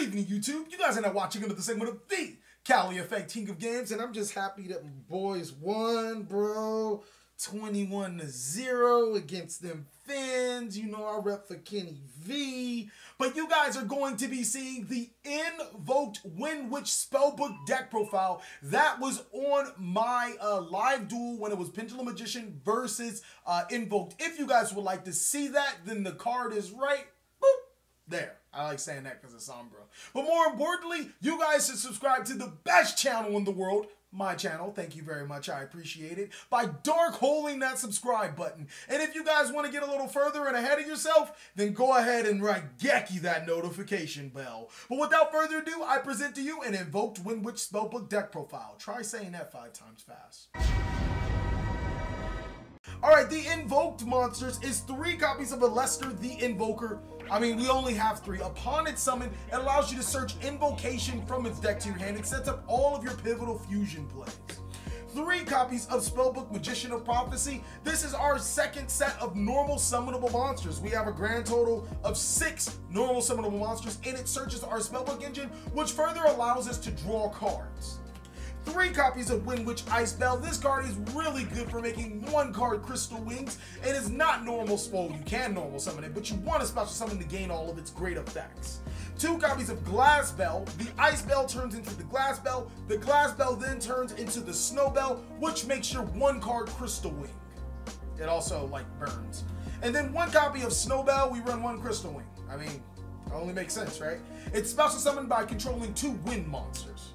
evening, YouTube. You guys are now watching another segment of TheCaliEffect King of Games, and I'm just happy that my boys won, bro. 21-0 against them Finns. You know I rep for Kenny V. But you guys are going to be seeing the Invoked Windwitch Spellbook Deck Profile that was on my live duel when it was Pendulum Magician versus Invoked. If you guys would like to see that, then the card is right there. I like saying that because it's sombra. But more importantly, you guys should subscribe to the best channel in the world, my channel. Thank you very much. I appreciate it. By dark holing that subscribe button. And if you guys want to get a little further and ahead of yourself, then go ahead and gecky that notification bell. But without further ado, I present to you an Invoked Windwitch Spellbook Deck Profile. Try saying that 5 times fast. Alright, the Invoked Monsters is 3 copies of Aliester the Invoker. I mean, we only have 3. Upon its summon, it allows you to search Invocation from its deck to your hand and sets up all of your pivotal fusion plays. 3 copies of Spellbook Magician of Prophecy. This is our second set of normal summonable monsters. We have a grand total of 6 normal summonable monsters, and it searches our Spellbook engine, which further allows us to draw cards. 3 copies of Windwitch Ice Bell. This card is really good for making 1-card Crystal Wings. It is not normal spell. You can normal summon it, but you want a special summon to gain all of its great effects. 2 copies of Glass Bell. The Ice Bell turns into the Glass Bell. The Glass Bell then turns into the Snow Bell, which makes your 1-card Crystal Wing. It also, burns. And then 1 copy of Snow Bell, we run 1 Crystal Wing. I mean, it only makes sense, right? It's special summoned by controlling 2 wind monsters.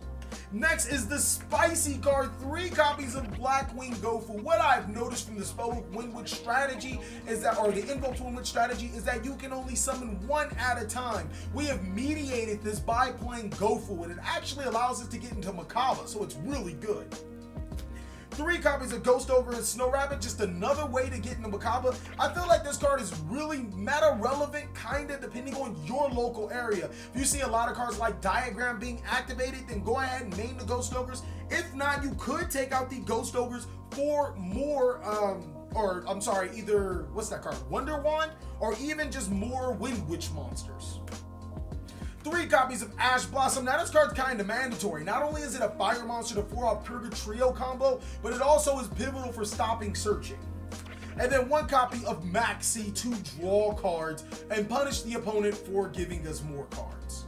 Next is the spicy card, 3 copies of Blackwing Gofu. What I've noticed from the Spellbook Windwitch strategy is that, or the Invoked Windwitch strategy, is that you can only summon 1 at a time. We have mediated this by playing Gofu, and it actually allows us to get into Macabre, so it's really good. 3 copies of Ghost Ogre and Snow Rabbit, just another way to get into Macabre. I feel like this card is really meta relevant, kinda, depending on your local area. If you see a lot of cards like Diagram being activated, then go ahead and name the Ghost Ogres. If not, you could take out the Ghost Ogres for more, either, what's that card? Wonder Wand, or even just more Windwitch monsters. 3 copies of Ash Blossom. Now this card's kind of mandatory. Not only is it a fire monster to 4-out Purgatrio combo, but it also is pivotal for stopping searching. And then 1 copy of Maxx C to draw cards and punish the opponent for giving us more cards.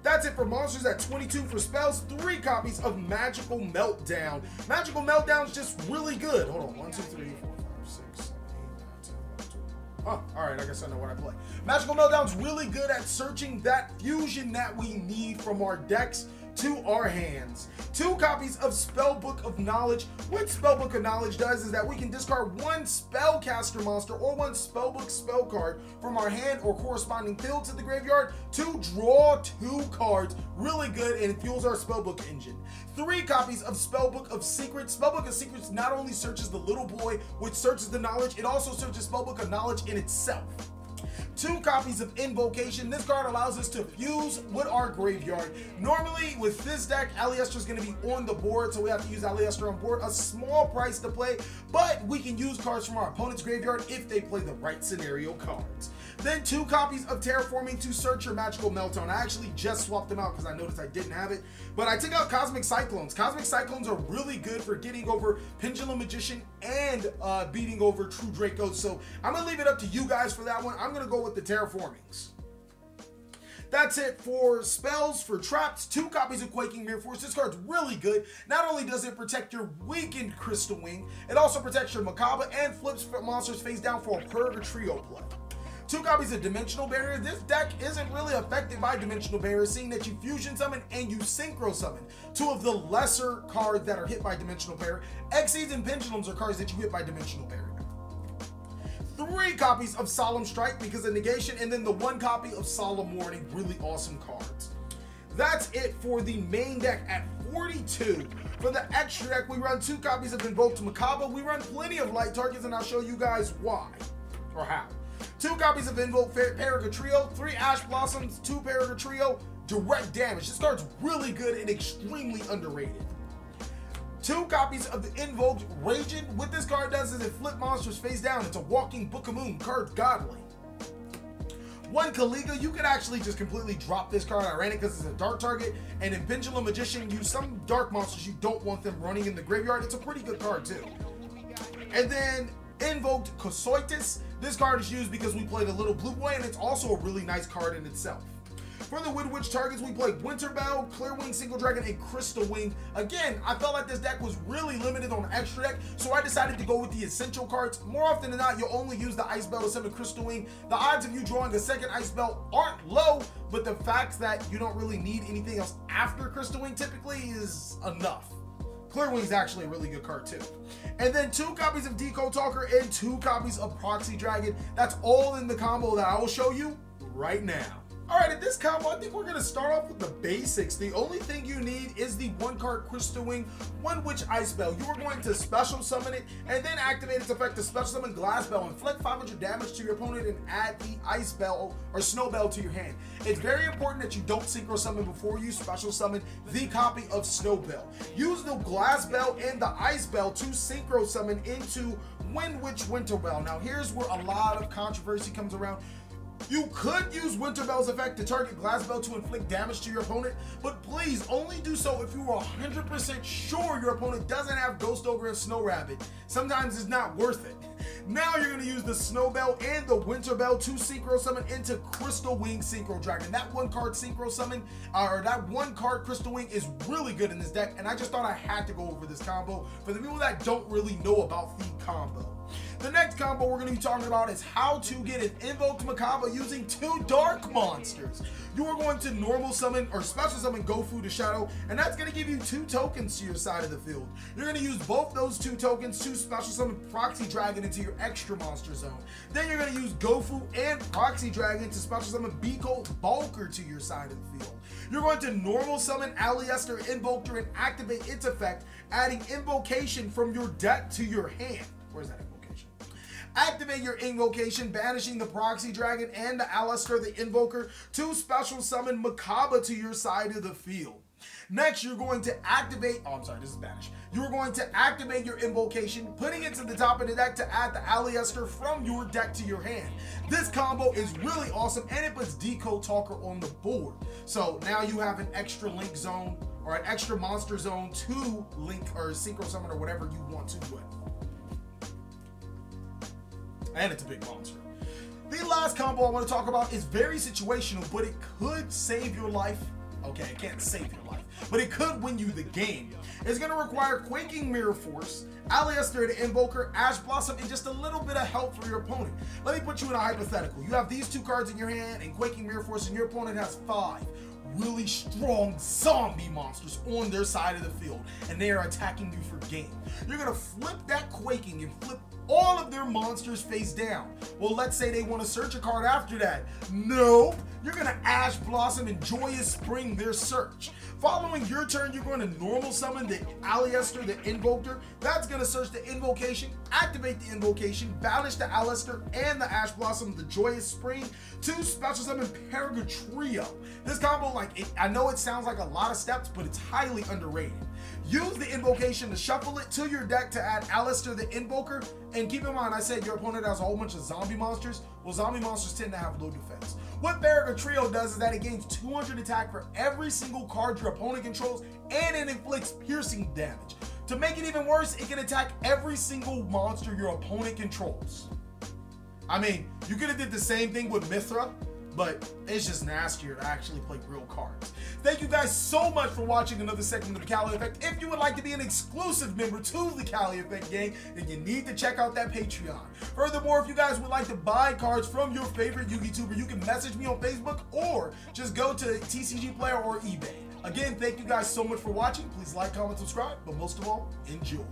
That's it for monsters. At 22 for spells. 3 copies of Magical Meltdown. Magical Meltdown's just really good. Hold on. 1, 2, 3, 4, 5, 6, 7, 8, 9, 10, 11, 12. Oh, alright, I guess I know what I play. Magical Meltdown's really good at searching that fusion that we need from our decks to our hands. 2 copies of Spellbook of Knowledge. What Spellbook of Knowledge does is that we can discard 1 spellcaster monster or 1 spellbook spell card from our hand or corresponding field to the graveyard to draw 2 cards. Really good, and it fuels our Spellbook engine. 3 copies of Spellbook of Secrets. Spellbook of Secrets not only searches the little boy, which searches the knowledge, it also searches Spellbook of Knowledge in itself. 2 copies of Invocation. This card allows us to fuse with our graveyard. Normally, with this deck, Aliester is going to be on the board, so we have to use Aliester on board. A small price to play, but we can use cards from our opponent's graveyard if they play the right scenario cards. Then 2 copies of Terraforming to search your Magical Meltdown. I actually just swapped them out because I noticed I didn't have it, but I took out Cosmic Cyclones. Cosmic Cyclones are really good for getting over Pendulum Magician and beating over True Dracos, so I'm going to leave it up to you guys for that one. I'm going to go with the Terraformings. That's it for spells. For traps, 2 copies of Quaking Mirror Force. This card's really good. Not only does it protect your weakened Crystal Wing, it also protects your Macabre and flips monsters face down for a Purgatrio play. 2 copies of Dimensional Barrier. This deck isn't really affected by Dimensional Barrier, seeing that you fusion summon and you synchro summon 2 of the lesser cards that are hit by Dimensional Barrier. Exceeds and Pendulums are cards that you hit by Dimensional Barrier. 3 copies of Solemn Strike because of negation, and then the 1 copy of Solemn Warning. Really awesome cards. That's it for the main deck at 42. For the extra deck, we run 2 copies of Invoked Macabre. We run plenty of light targets, and I'll show you guys why or how. 2 copies of Invoked Purgatrio, 3 Ash Blossoms, 2 Purgatrio, direct damage. This card's really good and extremely underrated. 2 copies of the Invoked Raging. What this card does is it flip monsters face down. It's a walking Book of Moon. Card's godly. One Kaliga, you could actually just completely drop this card. I ran it because it's a dark target, and in Pendulum Magician, use some dark monsters you don't want them running in the graveyard. It's a pretty good card too. And then Invoked Cosoitus. This card is used because we played a little blue boy, and it's also a really nice card in itself. For the Windiwitch targets, we played Winterbell, Clearwing, Single Dragon, and Crystal Wing. Again, I felt like this deck was really limited on extra deck, so I decided to go with the essential cards. More often than not, you'll only use the Ice Bell to summon Crystal Wing. The odds of you drawing a second Ice Bell aren't low, but the fact that you don't really need anything else after Crystal Wing typically is enough. Clearwing's actually a really good card too. And then 2 copies of Decode Talker and 2 copies of Proxy Dragon. That's all in the combo that I will show you right now. Alright, in this combo, I think we're going to start off with the basics. The only thing you need is the 1-card Crystal Wing, Windwitch Ice Bell. You are going to special summon it and then activate its effect to special summon Glass Bell, inflict 500 damage to your opponent, and add the Ice Bell or Snow Bell to your hand. It's very important that you don't synchro summon before you special summon the copy of Snow Bell. Use the Glass Bell and the Ice Bell to synchro summon into Windwitch Winter Bell. Now, here's where a lot of controversy comes around. You could use Winterbell's effect to target Glass Bell to inflict damage to your opponent, but please only do so if you are 100% sure your opponent doesn't have Ghost Ogre and Snow Rabbit. Sometimes it's not worth it. Now you're going to use the Snow Bell and the Winter Bell to synchro summon into Crystal Wing Synchro Dragon. That 1-card synchro summon, or that 1-card Crystal Wing is really good in this deck, and I just thought I had to go over this combo for the people that don't really know about the combo. The next combo we're going to be talking about is how to get an Invoked Macabre using 2 dark monsters. You are going to normal summon or special summon Gofu to Shadow, and that's going to give you 2 tokens to your side of the field. You're going to use both those 2 tokens to special summon Proxy Dragon into your extra monster zone. Then you're going to use Gofu and Proxy Dragon to special summon Biko Bulker to your side of the field. You're going to normal summon Aliester the Invoker and activate its effect, adding Invocation from your deck to your hand. Where's that Invocation? Activate your Invocation, banishing the Proxy Dragon and the Aliester the Invoker to special summon Macabre to your side of the field. Next, you're going to activate, oh, I'm sorry, this is banish. You're going to activate your Invocation, putting it to the top of the deck to add the Aliester from your deck to your hand. This combo is really awesome, and it puts Decode Talker on the board. So now you have an extra link zone or an extra monster zone to link or synchro summon or whatever you want to with. And it's a big monster. The last combo I want to talk about is very situational, but it could save your life. Okay, it can't save your life, but it could win you the game. It's going to require Quaking Mirror Force, Aliester the Invoker, Ash Blossom, and just a little bit of help for your opponent. Let me put you in a hypothetical. You have these 2 cards in your hand and Quaking Mirror Force, and your opponent has 5 really strong zombie monsters on their side of the field, and they are attacking you for game. You're going to flip that Quaking and flip all of their monsters face down. Well, let's say they want to search a card after that. No, you're going to Ash Blossom and Joyous Spring their search. Following your turn, you're going to normal summon the Aliester the Invoker. That's going to search the Invocation, activate the Invocation, banish the Aliester and the Ash Blossom, the Joyous Spring, to special summon Purgatrio. This combo, I know it sounds like a lot of steps, but it's highly underrated. Use the Invocation to shuffle it to your deck to add Aliester the Invoker. And keep in mind, I said your opponent has a whole bunch of zombie monsters. Well, zombie monsters tend to have low defense. What Purgatrio does is that it gains 200 attack for every single card your opponent controls, and it inflicts piercing damage. To make it even worse, it can attack every single monster your opponent controls. I mean, you could have did the same thing with Mithra, but it's just nastier to actually play real cards. Thank you guys so much for watching another segment of the TheCaliEffect. If you would like to be an exclusive member to the TheCaliEffect gang, then you need to check out that Patreon. Furthermore, if you guys would like to buy cards from your favorite YouTuber, you can message me on Facebook or just go to TCGPlayer or eBay. Again, thank you guys so much for watching. Please like, comment, subscribe, but most of all, enjoy.